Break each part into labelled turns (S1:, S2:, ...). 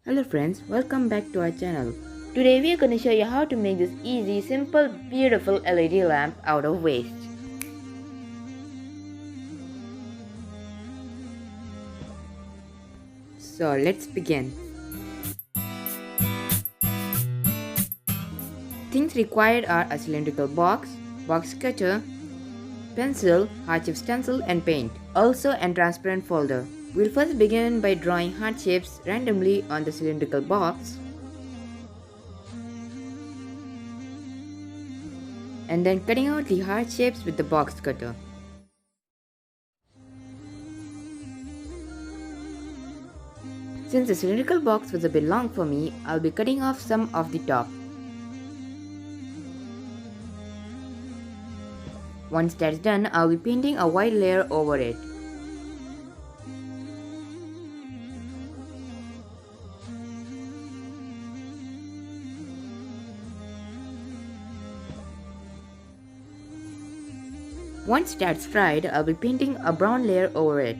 S1: Hello friends, welcome back to our channel. Today we are going to show you how to make this easy, simple, beautiful LED lamp out of waste. So let's begin. Things required are a cylindrical box cutter, pencil, heart-shaped stencil and paint. Also a transparent folder. We'll first begin by drawing heart shapes randomly on the cylindrical box. And then cutting out the heart shapes with the box cutter. Since the cylindrical box was a bit long for me, I'll be cutting off some of the top. Once that's done, I'll be painting a white layer over it. Once that's dried, I'll be painting a brown layer over it.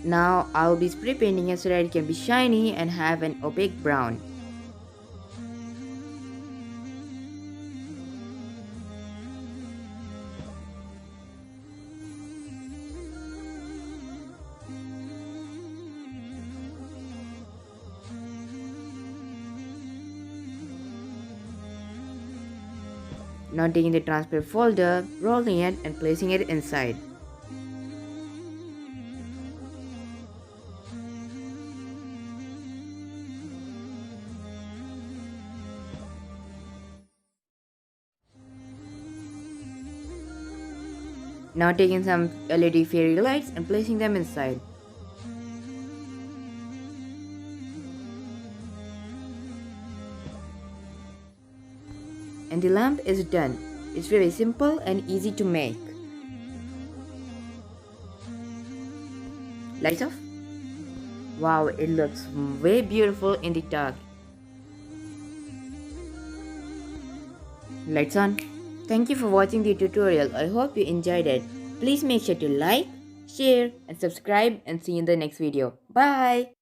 S1: Now I'll be spray painting it so that it can be shiny and have an opaque brown. Now taking the transparent folder, rolling it and placing it inside. Now taking some LED fairy lights and placing them inside. And the lamp is done. It's very simple and easy to make. Lights off. Wow, it looks way beautiful in the dark. Lights on. Thank you for watching the tutorial. I hope you enjoyed it. Please make sure to like, share and subscribe and see you in the next video. Bye.